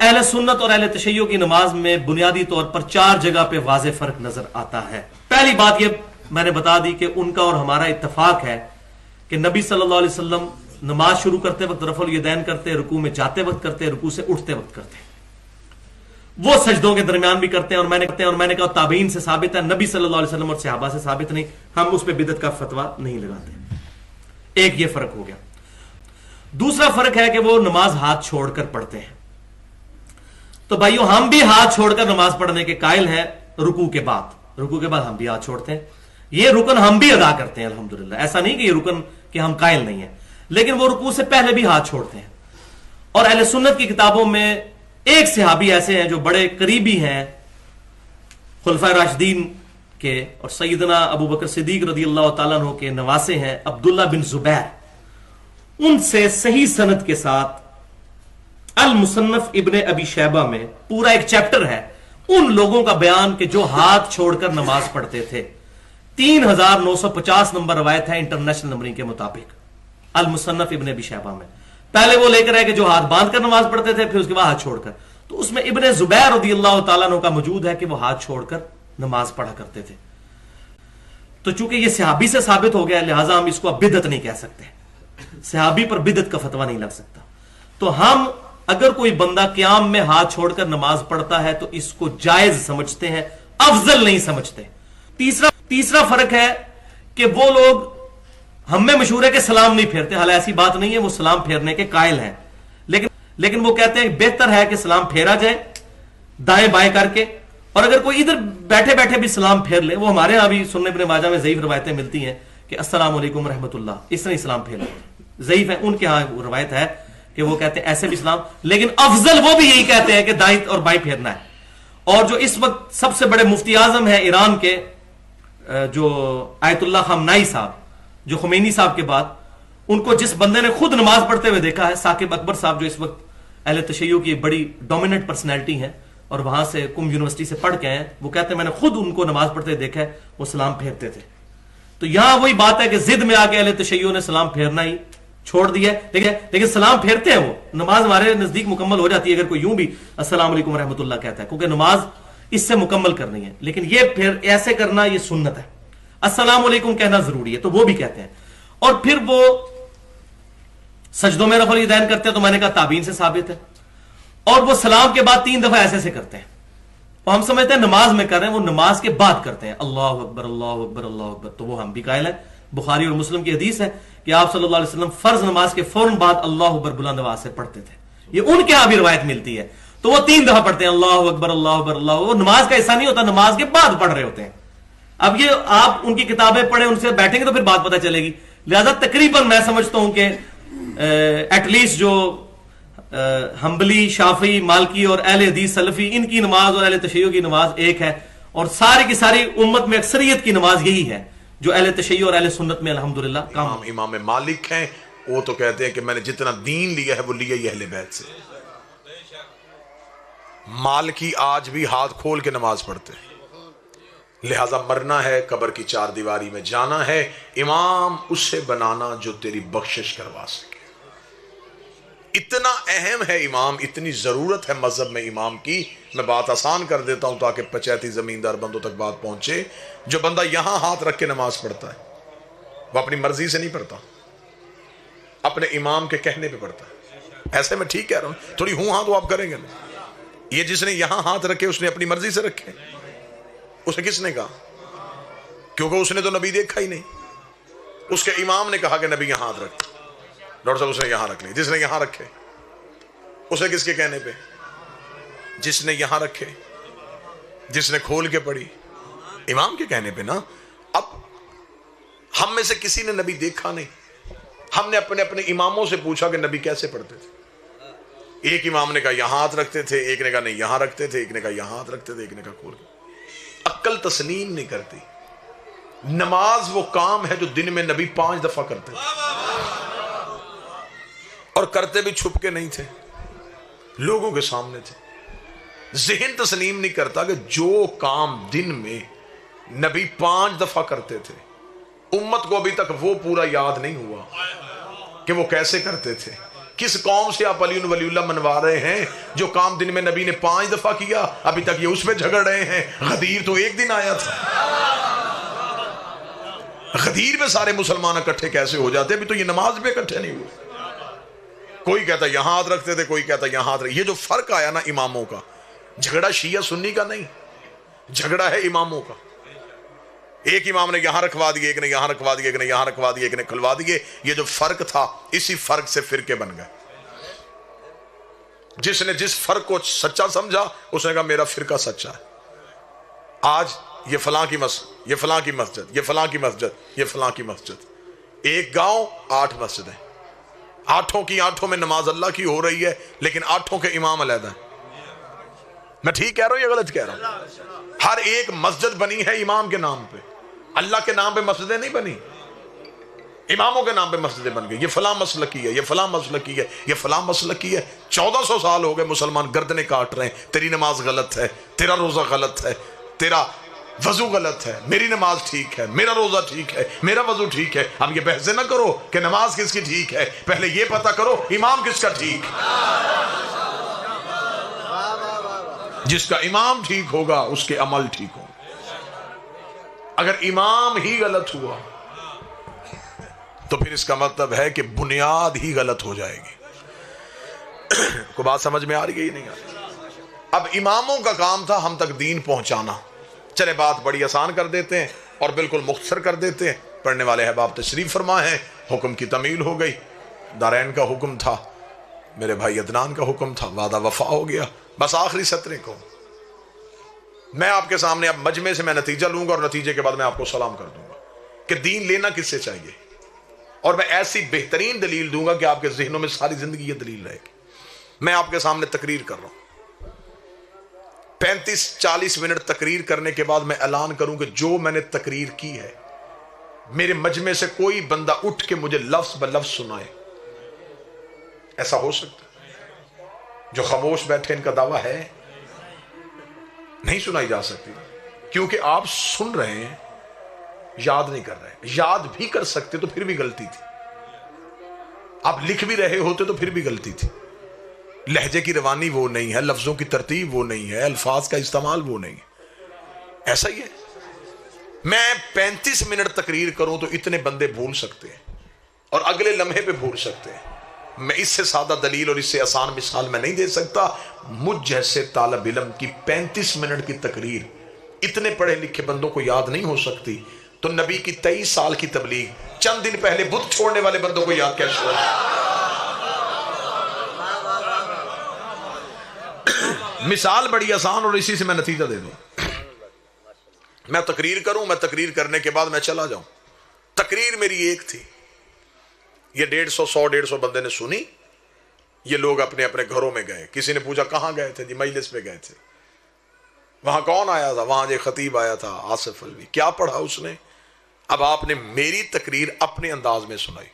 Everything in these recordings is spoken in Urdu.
اہل سنت اور اہل تشیع کی نماز میں بنیادی طور پر 4 جگہ پہ واضح فرق نظر آتا ہے. پہلی بات یہ میں نے بتا دی کہ ان کا اور ہمارا اتفاق ہے کہ نبی صلی اللہ علیہ وسلم نماز شروع کرتے وقت رفع الیدین کرتے، رکوع میں جاتے وقت کرتے، رکوع سے اٹھتے وقت کرتے، وہ سجدوں کے درمیان بھی کرتے ہیں. اور میں نے کہا تابعین سے ثابت ہے، نبی صلی اللہ علیہ وسلم اور صحابہ سے ثابت نہیں. ہم اس پہ بدعت کا فتویٰ نہیں لگاتے. ایک یہ فرق ہو گیا. دوسرا فرق ہے کہ وہ نماز ہاتھ چھوڑ کر پڑھتے ہیں. تو بھائیو ہم بھی ہاتھ چھوڑ کر نماز پڑھنے کے قائل ہیں. رکوع کے بعد ہم بھی ہاتھ چھوڑتے ہیں. یہ رکن ہم بھی ادا کرتے ہیں الحمدللہ. ایسا نہیں کہ یہ رکن کہ ہم قائل نہیں ہیں، لیکن وہ رکوع سے پہلے بھی ہاتھ چھوڑتے ہیں. اور اہل سنت کی کتابوں میں ایک صحابی ایسے ہیں جو بڑے قریبی ہیں خلفائے راشدین کے اور سیدنا ابو بکر صدیق رضی اللہ تعالیٰ عنہ کے نواسے ہیں، عبداللہ بن زبیر. ان سے صحیح سند کے ساتھ المصنف ابن ابی شیبہ میں پورا ایک چیپٹر ہے ان لوگوں کا بیان کہ جو ہاتھ چھوڑ کر نماز پڑھتے تھے. 3950 نمبر روایت ہے انٹرنیشنل نمبرنگ کے مطابق المصنف ابن ابی شیبہ میں. پہلے وہ لے کر آئے کہ جو ہاتھ باندھ کر نماز پڑھتے تھے، پھر اس کے بعد ہاتھ چھوڑ کر. تو اس میں ابن زبیر رضی اللہ تعالیٰ عنہ کا موجود ہے کہ وہ ہاتھ چھوڑ کر نماز پڑھا کرتے تھے. تو چونکہ یہ صحابی سے ثابت ہو گیا، لہٰذا ہم اس کو اب بدعت نہیں کہہ سکتے. صحابی پر بدعت کا فتویٰ نہیں لگ سکتا. تو ہم اگر کوئی بندہ قیام میں ہاتھ چھوڑ کر نماز پڑھتا ہے تو اس کو جائز سمجھتے ہیں، افضل نہیں سمجھتے. تیسرا فرق ہے کہ وہ لوگ ہم میں مشہور ہے کہ سلام نہیں پھیرتے. حالانکہ ایسی بات نہیں ہے، وہ سلام پھیرنے کے قائل ہیں، لیکن وہ کہتے ہیں بہتر ہے کہ سلام پھیرا جائے دائیں بائیں کر کے، اور اگر کوئی ادھر بیٹھے بیٹھے بھی سلام پھیر لے. وہ ہمارے ہاں بھی سنن ابن ماجہ میں ضعیف روایتیں ملتی ہیں کہ السلام علیکم رحمۃ اللہ، اس طرح سلام پھیر لے. ضعیف ہے، ان کے ہاں روایت ہے کہ وہ کہتے ہیں ایسے بھی سلام، لیکن افضل وہ بھی یہی کہتے ہیں کہ دائیں اور بائیں پھیرنا ہے. اور جو اس وقت سب سے بڑے مفتی اعظم ہیں ایران کے، جو آیت اللہ خامنائی صاحب، جو خمینی صاحب کے بعد، ان کو جس بندے نے خود نماز پڑھتے ہوئے دیکھا ہے، ثاقب اکبر صاحب، جو اس وقت اہل تشیع کی بڑی ڈومیننٹ پرسنالٹی ہیں اور وہاں سے کم یونیورسٹی سے پڑھ کے ہیں، وہ کہتے ہیں میں نے خود ان کو نماز پڑھتے دیکھا ہے، وہ سلام پھیرتے تھے. تو یہاں وہی بات ہے کہ ضد میں آ کے اہل تشیع نے سلام پھیرنا ہی چھوڑ دیا ہے. لیکن سلام پھیرتے ہیں، وہ نماز ہمارے نزدیک مکمل ہو جاتی ہے اگر کوئی یوں بھی السلام علیکم ورحمۃ اللہ کہتا ہے، کیونکہ نماز اس سے مکمل کرنی ہے. لیکن یہ پھر ایسے کرنا یہ سنت ہے. السلام علیکم کہنا ضروری ہے، تو وہ بھی کہتے ہیں. اور پھر وہ سجدوں میں رفع الیدین کرتے ہیں، تو میں نے کہا تابعین سے ثابت ہے. اور وہ سلام کے بعد 3 دفعہ ایسے کرتے ہیں، اور ہم سمجھتے ہیں نماز میں کر رہے ہیں، وہ نماز کے بعد کرتے ہیں اللہ اکبر اللہ اکبر اللہ اکبر. تو وہ ہم بھی قائل ہیں. بخاری اور مسلم کی حدیث ہے کہ آپ صلی اللہ علیہ وسلم فرض نماز کے فوراً بعد اللہ اکبر بلند آواز سے پڑھتے تھے. یہ ان کے یہاں بھی روایت ملتی ہے. تو وہ 3 دفعہ پڑھتے ہیں اللہ اکبر اللہ اکبر اللہ. وہ نماز کا حصہ نہیں ہوتا، نماز کے بعد پڑھ رہے ہوتے ہیں. اب یہ آپ ان کی کتابیں پڑھیں، ان سے بیٹھیں گے تو پھر بات پتہ چلے گی. لہذا تقریباً میں سمجھتا ہوں کہ ایٹ لیسٹ جو حنبلی، شافعی، مالکی اور اہل حدیث سلفی، ان کی نماز اور اہل تشیع کی نماز ایک ہے. اور ساری کی ساری امت میں اکثریت کی نماز یہی ہے جو اہل تشیع اور اہل سنت میں الحمدللہ کام. امام مالک ہیں، وہ تو کہتے ہیں کہ میں نے جتنا دین لیا ہے وہ لیا ہی اہل بیت سے. مالکی آج بھی ہاتھ کھول کے نماز پڑھتے ہیں. لہذا مرنا ہے، قبر کی 4 دیواری میں جانا ہے، امام اس سے بنانا جو تیری بخشش کروا سکے. اتنا اہم ہے امام، اتنی ضرورت ہے مذہب میں امام کی. میں بات آسان کر دیتا ہوں تاکہ پچیتی زمیندار بندوں تک بات پہنچے. جو بندہ یہاں ہاتھ رکھ کے نماز پڑھتا ہے وہ اپنی مرضی سے نہیں پڑھتا، اپنے امام کے کہنے پہ پڑھتا ہے. ایسے میں ٹھیک کہہ رہا ہوں، تھوڑی ہوں ہاں تو آپ کریں گے نا. یہ جس نے یہاں ہاتھ رکھے اس نے اپنی مرضی سے رکھے. اسے کس نے کہا؟ کیونکہ اس نے تو نبی دیکھا ہی نہیں. اس کے امام نے کہا کہ نبی یہاں ہاتھ رکھ. ڈاکٹر صاحب اس نے یہاں رکھ لی. جس نے یہاں رکھے اسے کس کے کہنے پہ؟ جس نے یہاں رکھے، جس نے کھول کے پڑھی، امام کے کہنے پہ نا. اب ہم میں سے کسی نے نبی دیکھا نہیں. ہم نے اپنے اپنے اماموں سے پوچھا کہ نبی کیسے پڑھتے تھے. ایک امام نے کہا یہاں ہاتھ رکھتے تھے، ایک نے کہا نہیں یہاں رکھتے تھے، ایک نے کہا یہاں ہاتھ رکھتے تھے، ایک نے کہا کھول کے. عقل تسلیم نہیں کرتی. نماز وہ کام ہے جو دن میں نبی 5 دفعہ کرتے تھے، اور کرتے بھی چھپ کے نہیں تھے، لوگوں کے سامنے تھے. ذہن تسلیم نہیں کرتا کہ جو کام دن میں نبی 5 دفعہ کرتے تھے، امت کو ابھی تک وہ پورا یاد نہیں ہوا کہ وہ کیسے کرتے تھے. کس قوم سے آپ علی ولی اللہ منوا رہے ہیں جو کام دن میں نبی نے 5 دفعہ کیا، ابھی تک یہ اس پہ جھگڑ رہے ہیں؟ غدیر تو ایک دن آیا تھا، غدیر میں سارے مسلمان اکٹھے کیسے ہو جاتے؟ ابھی تو یہ نماز پہ اکٹھے نہیں ہوئے، کوئی کہتا یہاں ہاتھ رکھتے تھے، کوئی کہتا یہاں ہاتھ رکھتے۔ یہ جو فرق آیا نا اماموں کا، جھگڑا شیعہ سنی کا نہیں، جھگڑا ہے اماموں کا۔ ایک امام نے یہاں رکھوا دیے، ایک نے یہاں رکھوا دیے، ایک نے یہاں رکھوا دیے، ایک نے کھلوا دیے۔ یہ جو فرق تھا، اسی فرق سے فرقے بن گئے۔ جس نے جس فرق کو سچا سمجھا اس نے کہا میرا فرقہ سچا ہے۔ آج یہ فلاں کی مسجد، یہ فلاں کی مسجد، یہ فلاں کی مسجد، یہ فلاں کی مسجد، ایک گاؤں 8 مسجدیں، 8 کی 8 میں نماز اللہ کی ہو رہی ہے، لیکن 8 کے امام علیحدہ ہیں۔ میں ٹھیک کہہ رہا ہوں یا غلط کہہ رہا ہوں؟ ہر ایک مسجد بنی ہے امام کے نام پہ، اللہ کے نام پہ مسجدیں نہیں بنی، اماموں کے نام پہ مسجدیں بن گئی۔ یہ فلاں مسلکی ہے، یہ فلاں مسلکی ہے، یہ فلاں مسلکی ہے۔ 1400 سال ہو گئے مسلمان گردنیں کاٹ رہے ہیں، تیری نماز غلط ہے، تیرا روزہ غلط ہے، تیرا وضو غلط ہے، میری نماز ٹھیک ہے، میرا روزہ ٹھیک ہے، میرا وضو ٹھیک ہے۔ اب یہ بحث نہ کرو کہ نماز کس کی ٹھیک ہے، پہلے یہ پتہ کرو امام کس کا ٹھیک ہے۔ جس کا امام ٹھیک ہوگا اس کے عمل ٹھیک ہوں۔ اگر امام ہی غلط ہوا تو پھر اس کا مطلب ہے کہ بنیاد ہی غلط ہو جائے گی۔ کو بات سمجھ میں آ رہی ہے ہی نہیں آ رہی؟ اب اماموں کا کام تھا ہم تک دین پہنچانا۔ چلے بات بڑی آسان کر دیتے ہیں اور بالکل مختصر کر دیتے ہیں۔ پڑھنے والے احباب تشریف فرما ہے، حکم کی تمیل ہو گئی، دارین کا حکم تھا، میرے بھائی عدنان کا حکم تھا، وعدہ وفا ہو گیا۔ بس آخری سطریں کو میں آپ کے سامنے اب مجمع سے میں نتیجہ لوں گا اور نتیجے کے بعد میں آپ کو سلام کر دوں گا کہ دین لینا کس سے چاہیے، اور میں ایسی بہترین دلیل دوں گا کہ آپ کے ذہنوں میں ساری زندگی یہ دلیل رہے گی۔ میں آپ کے سامنے تقریر کر رہا ہوں، 35-40 منٹ تقریر کرنے کے بعد میں اعلان کروں کہ جو میں نے تقریر کی ہے میرے مجمع سے کوئی بندہ اٹھ کے مجھے لفظ بلفظ سنائے۔ ایسا ہو سکتا ہے؟ جو خاموش بیٹھے ان کا دعویٰ ہے نہیں سنائی جا سکتی، کیونکہ آپ سن رہے ہیں، یاد نہیں کر رہے۔ یاد بھی کر سکتے تو پھر بھی غلطی تھی، آپ لکھ بھی رہے ہوتے تو پھر بھی غلطی تھی۔ لہجے کی روانی وہ نہیں ہے، لفظوں کی ترتیب وہ نہیں ہے، الفاظ کا استعمال وہ نہیں ہے۔ ایسا ہی ہے، میں 35 منٹ تقریر کروں تو اتنے بندے بھول سکتے ہیں اور اگلے لمحے پہ بھول سکتے ہیں۔ میں اس سے سادہ دلیل اور اس سے آسان مثال میں نہیں دے سکتا۔ مجھ جیسے طالب علم کی 35 منٹ کی تقریر اتنے پڑھے لکھے بندوں کو یاد نہیں ہو سکتی، تو نبی کی 23 سال کی تبلیغ چند دن پہلے بت چھوڑنے والے بندوں کو یاد کیسے ہو؟ مثال بڑی آسان اور اسی سے میں نتیجہ دے دوں۔ میں تقریر کروں، میں تقریر کرنے کے بعد میں چلا جاؤں۔ تقریر میری ایک تھی، یہ 150 بندے نے سنی، یہ لوگ اپنے اپنے گھروں میں گئے۔ کسی نے پوچھا کہاں گئے تھے؟ جی مجلس پہ گئے تھے۔ وہاں کون آیا تھا؟ وہاں جو خطیب آیا تھا آصف الوی۔ کیا پڑھا اس نے؟ اب آپ نے میری تقریر اپنے انداز میں سنائی،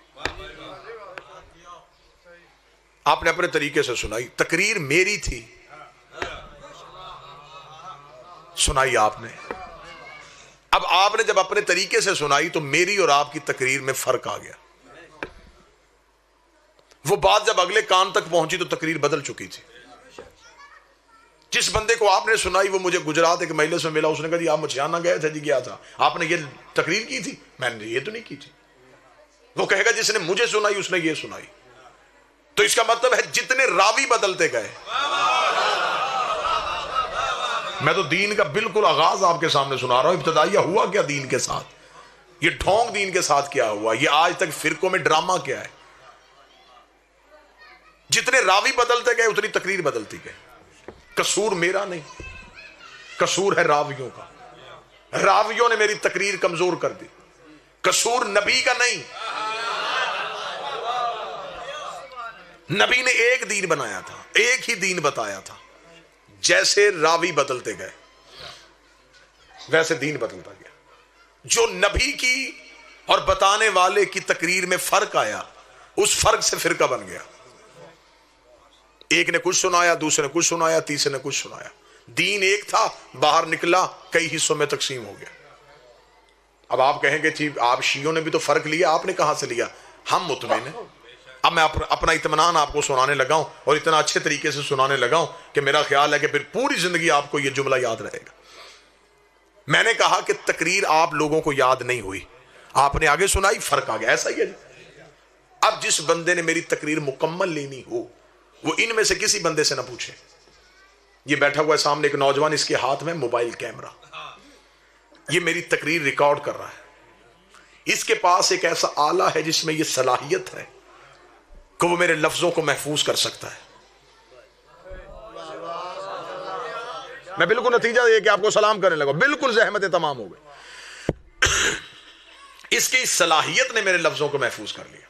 آپ نے اپنے طریقے سے سنائی، تقریر میری تھی، سنائی آپ نے۔ اب آپ نے جب اپنے طریقے سے سنائی تو میری اور آپ کی تقریر میں فرق آ گیا۔ وہ بات جب اگلے کان تک پہنچی تو تقریر بدل چکی تھی۔ جس بندے کو آپ نے سنائی وہ مجھے گجرات ایک مجلس میں ملا، اس نے کہا جی آپ مچھیانہ گئے تھے؟ جی گیا تھا۔ آپ نے یہ تقریر کی تھی؟ میں نے یہ تو نہیں کی تھی۔ وہ کہے گا جس نے مجھے سنائی اس نے یہ سنائی۔ تو اس کا مطلب ہے جتنے راوی بدلتے گئے۔ میں تو دین کا بالکل آغاز آپ کے سامنے سنا رہا ہوں، ابتدائیہ ہوا کیا دین کے ساتھ، یہ ڈھونگ دین کے ساتھ کیا ہوا، یہ آج تک فرقوں میں ڈرامہ کیا ہے۔ جتنے راوی بدلتے گئے اتنی تقریر بدلتی گئے۔ قصور میرا نہیں، قصور ہے راویوں کا۔ راویوں نے میری تقریر کمزور کر دی، قصور نبی کا نہیں۔ نبی نے ایک دین بنایا تھا، ایک ہی دین بتایا تھا، جیسے راوی بدلتے گئے ویسے دین بدلتا گیا۔ جو نبی کی اور بتانے والے کی تقریر میں فرق آیا، اس فرق سے فرقہ بن گیا۔ ایک نے کچھ سنایا، دوسرے نے کچھ سنایا، تیسرے نے کچھ سنایا۔ دین ایک تھا، باہر نکلا، کئی حصوں میں تقسیم ہو گیا۔ اب آپ کہیں گے جی آپ شیعوں نے بھی تو فرق لیا، آپ نے کہاں سے لیا؟ ہم مطمئن ہیں، اب میں اپنا اطمینان آپ کو سنانے لگا ہوں اور اتنا اچھے طریقے سے سنانے لگا ہوں کہ میرا خیال ہے کہ پھر پوری زندگی آپ کو یہ جملہ یاد رہے گا. میں نے کہا کہ تقریر آپ لوگوں کو یاد نہیں ہوئی, آپ نے آگے سنائی, فرق آ گیا. ایسا ہی ہے جی. اب جس بندے نے میری تقریر مکمل لینی ہو وہ ان میں سے کسی بندے سے نہ پوچھے. یہ بیٹھا ہوا ہے سامنے ایک نوجوان, اس کے ہاتھ میں موبائل کیمرہ, یہ میری تقریر ریکارڈ کر رہا ہے. اس کے پاس ایک ایسا آلہ ہے جس میں یہ صلاحیت ہے کہ وہ میرے لفظوں کو محفوظ کر سکتا ہے. میں بالکل نتیجہ یہ کہ آپ کو سلام کرنے لگا, بالکل زحمتیں تمام ہو گئی. اس کی صلاحیت نے میرے لفظوں کو محفوظ کر لیا.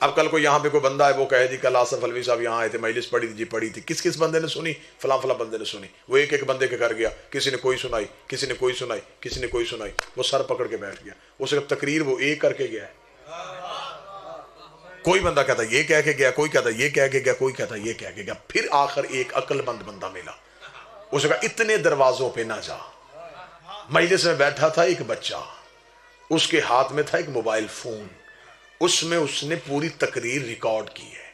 اب کل کو یہاں پہ کوئی بندہ ہے وہ کہے جی کل آصف الوی صاحب یہاں آئے تھے, مجلس پڑھی تھی, جی پڑھی تھی. کس بندے نے سنی؟ فلاں بندے نے سنی. وہ ایک ایک بندے کے گھر گیا, کسی نے کوئی سنائی, کسی نے کوئی سنائی, کسی نے کوئی سنائی. وہ سر پکڑ کے بیٹھ گیا. اسے تقریر وہ ایک کر کے گیا ہے. کوئی بندہ کہتا یہ کہہ کے گیا, کوئی کہتا یہ کہہ کے گیا, کوئی کہتا یہ کہہ کے گیا. پھر آخر ایک عقل مند بندہ ملا. اسے کہا اتنے دروازوں پہ نہ جا. مجلس میں بیٹھا تھا ایک بچہ, اس کے ہاتھ میں تھا ایک موبائل فون, اس میں اس نے پوری تقریر ریکارڈ کی ہے.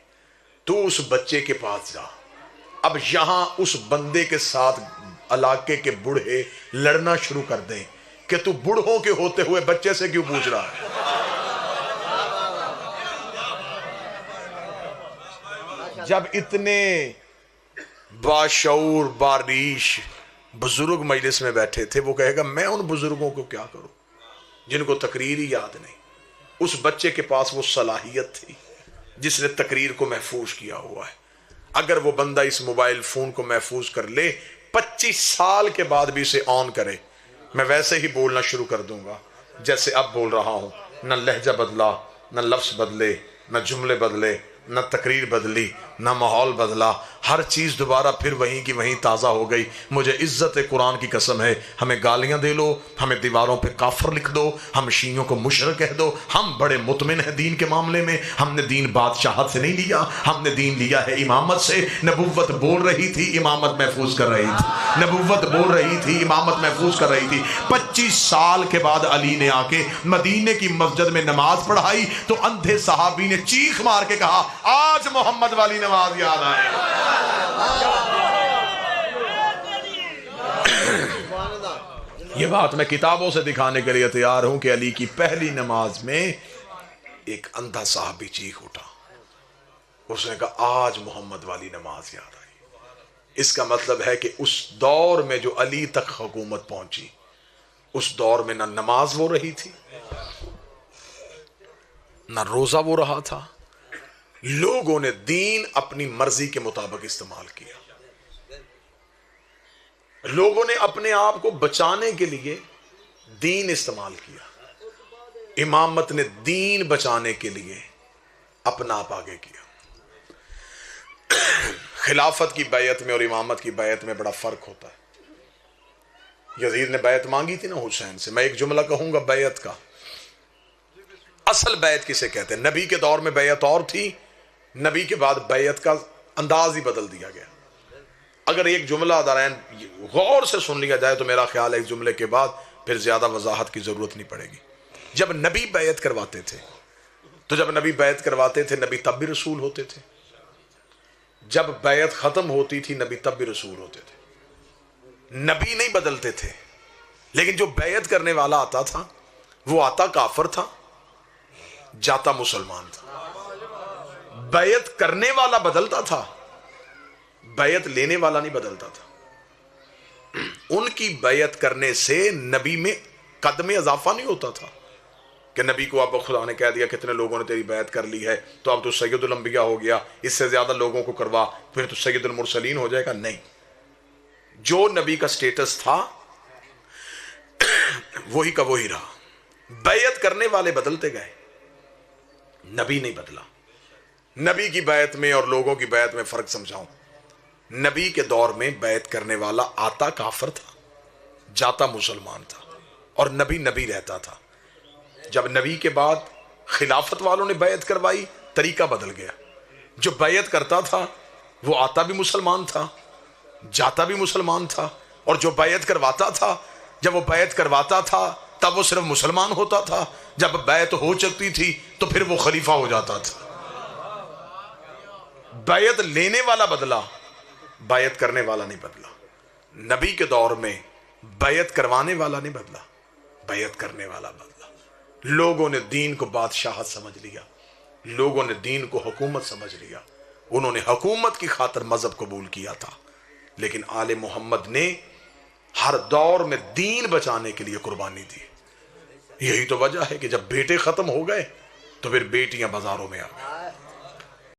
تو اس بچے کے پاس جا. اب یہاں اس بندے کے ساتھ علاقے کے بوڑھے لڑنا شروع کر دیں کہ تو بوڑھوں کے ہوتے ہوئے بچے سے کیوں پوچھ رہا ہے. جب اتنے باشعور باریش بزرگ مجلس میں بیٹھے تھے, وہ کہے گا میں ان بزرگوں کو کیا کروں جن کو تقریر ہی یاد نہیں. اس بچے کے پاس وہ صلاحیت تھی جس نے تقریر کو محفوظ کیا ہوا ہے. اگر وہ بندہ اس موبائل فون کو محفوظ کر لے, 25 سال کے بعد بھی اسے آن کرے, میں ویسے ہی بولنا شروع کر دوں گا جیسے اب بول رہا ہوں. نہ لہجہ بدلا, نہ لفظ بدلے, نہ جملے بدلے, نہ تقریر بدلی, نہ ماحول بدلا. ہر چیز دوبارہ پھر وہیں کی وہیں تازہ ہو گئی. مجھے عزت قرآن کی قسم ہے, ہمیں گالیاں دے لو, ہمیں دیواروں پہ کافر لکھ دو, ہم شیعوں کو مشرک کہہ دو, ہم بڑے مطمئن ہیں دین کے معاملے میں. ہم نے دین بادشاہت سے نہیں لیا, ہم نے دین لیا ہے امامت سے. نبوت بول رہی تھی, امامت محفوظ کر رہی تھی. نبوت بول رہی تھی, امامت محفوظ کر رہی تھی. 25 سال کے بعد علی نے آ کے مدینے کی مسجد میں نماز پڑھائی تو اندھے صحابی نے چیخ مار کے کہا آج محمد والی نماز یاد آئے. یہ بات میں کتابوں سے دکھانے کے لیے تیار ہوں کہ علی کی پہلی نماز میں ایک اندھا صحابی چیخ اٹھا. اس نے کہا آج محمد والی نماز یاد آئی. اس کا مطلب ہے کہ اس دور میں جو علی تک حکومت پہنچی, اس دور میں نہ نماز وہ رہی تھی, نہ روزہ وہ رہا تھا. لوگوں نے دین اپنی مرضی کے مطابق استعمال کیا. لوگوں نے اپنے آپ کو بچانے کے لیے دین استعمال کیا. امامت نے دین بچانے کے لیے اپنا آپ آگے کیا. خلافت کی بیعت میں اور امامت کی بیعت میں بڑا فرق ہوتا ہے. یزید نے بیعت مانگی تھی نا حسین سے. میں ایک جملہ کہوں گا بیعت کا. اصل بیعت کسے کہتے ہیں؟ نبی کے دور میں بیعت اور تھی, نبی کے بعد بیعت کا انداز ہی بدل دیا گیا. اگر ایک جملہ دارین غور سے سن لیا جائے تو میرا خیال ہے اس جملے کے بعد پھر زیادہ وضاحت کی ضرورت نہیں پڑے گی. جب نبی بیعت کرواتے تھے تو جب نبی بیعت کرواتے تھے نبی تب بھی رسول ہوتے تھے. جب بیعت ختم ہوتی تھی نبی تب بھی رسول ہوتے تھے. نبی نہیں بدلتے تھے, لیکن جو بیعت کرنے والا آتا تھا وہ آتا کافر تھا, جاتا مسلمان تھا. بیعت کرنے والا بدلتا تھا, بیعت لینے والا نہیں بدلتا تھا. ان کی بیعت کرنے سے نبی میں قدم اضافہ نہیں ہوتا تھا کہ نبی کو اب خدا نے کہہ دیا کتنے لوگوں نے تیری بیعت کر لی ہے تو اب تو سید الانبیاء ہو گیا, اس سے زیادہ لوگوں کو کروا پھر تو سید المرسلین ہو جائے گا. نہیں, جو نبی کا سٹیٹس تھا وہی کا وہی رہا. بیعت کرنے والے بدلتے گئے, نبی نہیں بدلا. نبی کی بیعت میں اور لوگوں کی بیعت میں فرق سمجھاؤں. نبی کے دور میں بیعت کرنے والا آتا کافر تھا, جاتا مسلمان تھا, اور نبی نبی رہتا تھا. جب نبی کے بعد خلافت والوں نے بیعت کروائی طریقہ بدل گیا. جو بیعت کرتا تھا وہ آتا بھی مسلمان تھا, جاتا بھی مسلمان تھا, اور جو بیعت کرواتا تھا جب وہ بیعت کرواتا تھا تب وہ صرف مسلمان ہوتا تھا, جب بیعت ہو چکتی تھی تو پھر وہ خلیفہ ہو جاتا تھا. بیعت لینے والا بدلا، بیعت کرنے والا نہیں بدلا۔ نبی کے دور میں بیعت کروانے والا نہیں بدلا، بیعت کرنے والا بدلا۔ لوگوں نے دین کو بادشاہت سمجھ لیا، لوگوں نے دین کو حکومت سمجھ لیا، انہوں نے حکومت کی خاطر مذہب قبول کیا تھا، لیکن آل محمد نے ہر دور میں دین بچانے کے لیے قربانی دی۔ یہی تو وجہ ہے کہ جب بیٹے ختم ہو گئے تو پھر بیٹیاں بازاروں میں آ گئیں۔